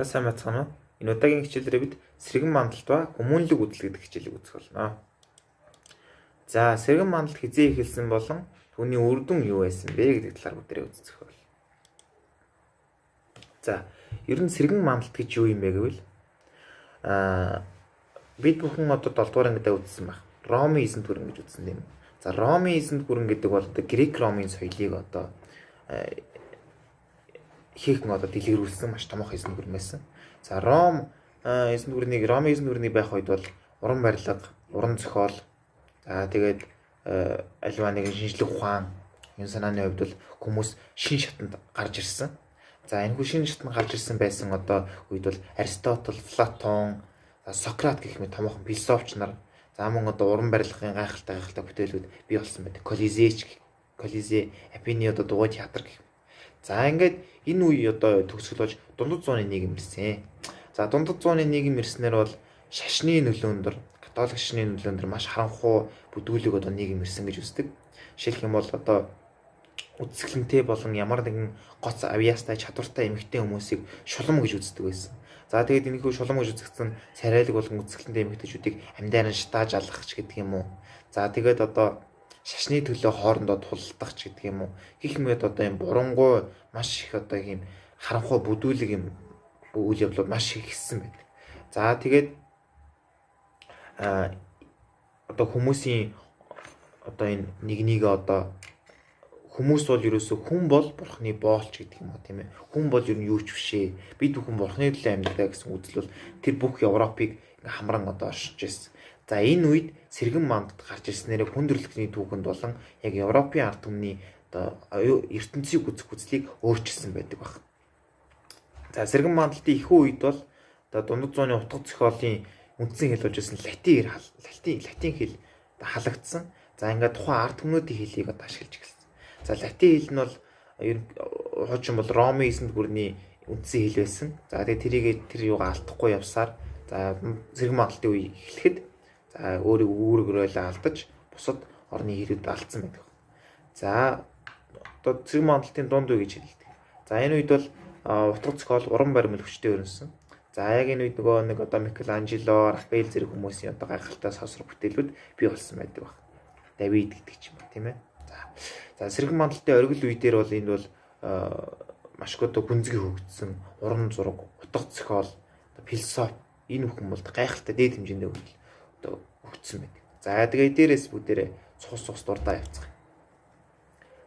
За сайн бацгаана уу. Энэ удаагийн хичээлээр бид сэргэн мандалт ба хүмүүнлэг үзэл гэдэг хичээлийг үзэх болно. За сэргэн мандалт хизээ эхэлсэн болон түүний үр дүн юу байсан бэ гэдэг талаар бүгдээрээ үзэх болно. За ер нь сэргэн мандалт гэж юу юм бэ гэвэл бид бүхэн одоо 7 дугаар ангидаа үзсэн баг. Ромын эзэнт гүрэн гэж үзсэн юм. За Ромын эзэнт гүрэн гэдэг бол одоо Грек Ромын соёлыг одоо хийх одоо дэлгэрүүлсэн маш томоохон эзэнт гүрэн байсан. За Ромын эзэнт гүрний байх үед бол уран барилга, уран зохиол, за тэгээд аливаа нэгэн шинжлэх ухаан, энэ санааны хувьд бол хүмүүс шин шатанд гарч ирсэн. За энэ шин шатанд гарч ирсэн байсан одоо үед бол Аристотель, Платон, Сократ гэх мэт томоохон философч нар, за мөн одоо уран барилгын гайхалтай бүтээлүүд бий болсон байдаг. Колизе, Афины одоо дугуй театр гэх. За ингээд энэ үе одоо төгсгөл болж дундад зууны нийгэм ирсэн. За дундад зууны нийгэм ирснээр бол шашны нөлөөнд католик шашны нөлөөнд маш харанхуй бүдүүлэг одоо нийгэм ирсэн гэж үздэг. Жишээлх юм бол одоо үзэсгэлэнтэй болон ямар нэгэн гоц авьяастай чадвартай эмэгтэй хүмүүсийг шулам гэж үздэг байсан. За тэгээд энэхүү шулам гэж үзэгдсэн царайлаг болон үзэсгэлэнтэй эмэгтэйчүүдийг амьдааран шатааж алгах ч гэдэг юм уу. За тэгээд одоо шашны төлөө хоорондоо тулдах ч гэдэг юм уу. Гэх мэт одоо юм бурангуй маш их одоо ийм харанхуй бүдүүлэг юм үйл явдлууд маш их ихсэн байдаг. За тэгээд одоо хүмүүсийн одоо энэ нэгнийг одоо хүмүүс бол ерөөсөө хүн бол бурхны боолч гэдэг юм уу тийм ээ. Хүн бол ер нь юу ч бишээ. Бид бүхэн бурхны төлөө амьдардаг гэсэн үзэл бол тэр бүх Европыг хамран одоо оршиж ирсэн. За энэ үед сэргэн мандад гарч ирснээр хүндрэлтний түүхэнд болон яг Европын ард түмний одоо ертөнцийг үзэх үзлийг өөрчилсөн байдаг баг. За сэргэн мандалтын ихэнх үед бол одоо дундад зууны утга зохиолын үндсэн хэл болж байсан латин хэл халагдсан. За ингээд тухайн ард түмнүүдийн хэлийг одоо ашиглаж эхэлсэн. За латин хэл нь бол хуучин бол Ромын эзэнт гүрний үндсэн хэл байсан. За тэгээд тэр юугаа алдахгүй явсаар за сэргэн мандалтын үе эхлэхэд за өөрөөрөө алдаж бусад орны хэрүүд алдсан байдаг. За одоо сэргэн мандалтын дунд үе гэж хэлдэг. За энэ үед бол утга зохиол уран баримт хүчтэй өрнөсөн. За яг энэ үед нөгөө нэг одоо Микеланжело, Рафаэль зэрэг хүмүүсийн одоо гайхалтай сосрог бүтээлүүд бий болсон байдаг баг. Давид гэдэг ч юм ба тийм ээ. За сэргэн мандалтын оргил үе дээр бол энэ бол маш их одоо гүнзгий хөгжсөн уран зураг, утга зохиол, философи энэ бүхэн бол гайхалтай дээд хэмжээний одоо хөгжсөн байдаг. За тэгээд дээрээс бүгдээрээ цус дурдаа явцгаая.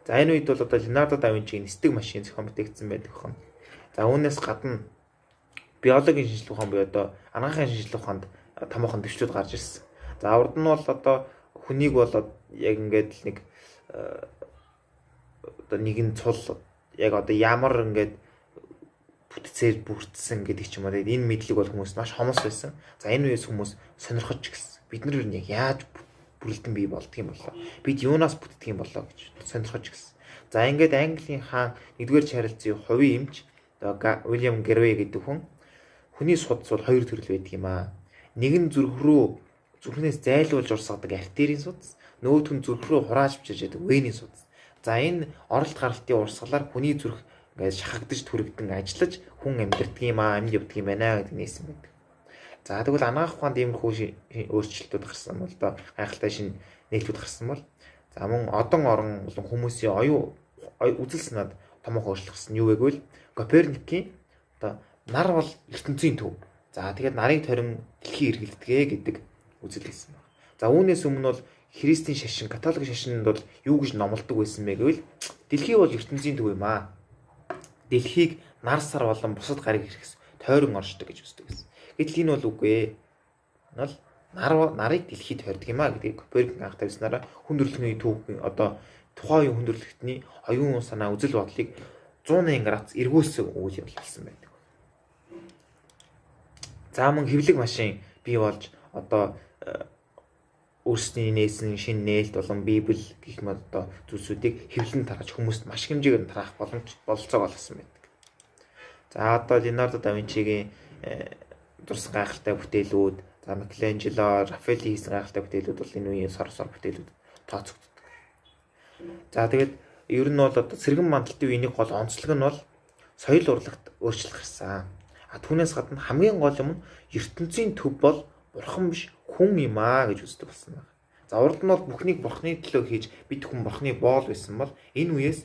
За энэ үед бол одоо Леонардо да Винчигийн нисдэг машин зохион бүтээгдсэн байдаг хон. За үүнээс гадна биологийн шинжилгээ ухаан буюу одоо анагаахын шинжилгээ ухаанд томоохон дэвшлүүд гарч ирсэн. За урд нь бол одоо хүнийг бол яг ингээд нэг одоо нэгэн цул яг одоо ямар ингээд бүтцээр бүрдсэн гэдэг ч юм уу. Энэ мэдлэг бол хүмүүс маш хомос байсан. За энэ үеэс хүмүүс сонирхож гисэн. Бид нар юу яаж бүрэлдэн бий болдго юм болоо. Бид юунаас бүтдэг юм болоо гэж сонирхож гисэн. За ингээд Английн хаан 1-р Чарльзын хувийн эмч Уильям Гэрвей гэдэг хүний судас бол хоёр төрөл байдаг юм аа. Нэг нь зүрхнээс зайлуулж урсгадаг артерийн судас, нөгөөх нь зүрх рүү хурааж бичиж яадаг вений судас. За энэ оролт гаралтын урсгалаар хүний зүрх ингээд шахагдж түрэгдэн ажиллаж хүн амьдэрдэг юм аа, амьд явдаг юм байна гэдэг нээсэн байдаг. За тэгвэл анагаах ухаанд иймэрхүү өөрчлөлтүүд гарсан бол доо гайхалтай шинэ нийтлүүд гарсан бол за мөн одон орон болон хүмүүсийн оюун үзэл санаанд томоохон өөрчлөлт гарсан. Юу вэ гэвэл Коперникийн одоо нар бол ертөнцийн төв. За тэгээд нарыг торин дэлхий эргэлдэгэ гэдэг үзэл хэлсэн байна. За үүнээс өмнө бол христийн шашин, католик шашинд бол юу гэж номлодог байсан бэ гэвэл дэлхий бол ертөнцийн төв юм аа. Дэлхийг нар сар болон бусад гариг хэрэгс тойрон оршдог гэж үздэг байсан. Гэтэл энэ бол үгүй ээ. Нарыг дэлхийд тойрдог юм аа гэдгийг Коперник анх тавьснараа хүндрэлтний түүх одоо тухайн үеийн хүндрэлтний оюун санаа үзэл бодлыг 100 градус эргүүлсэн үйл явдал болсон байдаг. За мөн хэвлэг машин бий болж одоо өөрсдийн нээсэн шинэ нээлт болон Библи гэх мэт одоо зүйлсүүдийг хэвлэн тарааж хүмүүст маш хэмжээгээр тараах бололцоог олгосон байдаг. За одоо Леонардо да Винчигийн дурсан гайхалтай бүтээлүүд, за Микеланжело, Рафаэлийн хийсэн гайхалтай бүтээлүүд бол энэ үеийн сор бүтээлүүд тооцогддог. За тэгээд ер нь бол одоо сэргэн мандалтын үеийн гол онцлог нь бол соёл урлагт өөрчлөлт гарсан. Түүнээс гадна хамгийн гол юм нь ертөнцийн төв бол бурхан биш хүн юм аа гэж үздэг болсон байна. За урд нь бол бүхнийг бурханы төлөө хийж бид хүн бурханы боол байсан бол энэ үеэс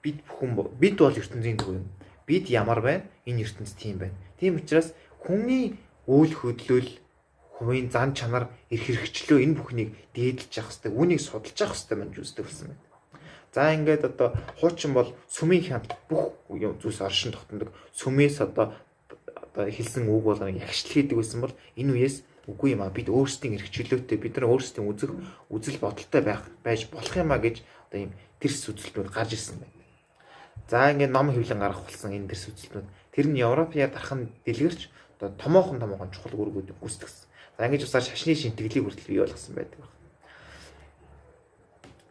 бид бол ертөнцийн төв юм. Бид ямар байна? Энэ ертөнц тийм байна. Тийм учраас хүний үйл хөдлөл, хувийн зан чанар, эрх хэрэгчлөө энэ бүхнийг дээдлж явах хэрэгтэй. Үүнийг судалж явах хэрэгтэй мэн үздэг болсон байна. За ингээд одоо хуучин бол сүмийн хяналт бүх зүйлс оршин тогтнодог. Сүмээс одоо хэлсэн үг болгоныг ягшлал хийдэг байсан бол энэ үеэс үгүй юм а бид өөрсдийн эрх чөлөөтэй бид нар өөрсдийн үзэл бодолтой байж болох юм а гэж одоо ийм тэрс үзэлтүүд гарч ирсэн байна. За ингээд ном хэвлэн гарах болсон энэ тэрс үзэлтүүд тэр нь Европын дархан дэлгэрч одоо томоохон чухал үүргүүд гүйцэтгсэн. За ингэж усаар шашны шинтгэлийг хүртэл бий болгосон байдаг байна.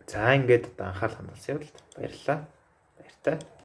За ингээд одоо анхаарал хандуулсан явдал. Баярлалаа. Баяртай.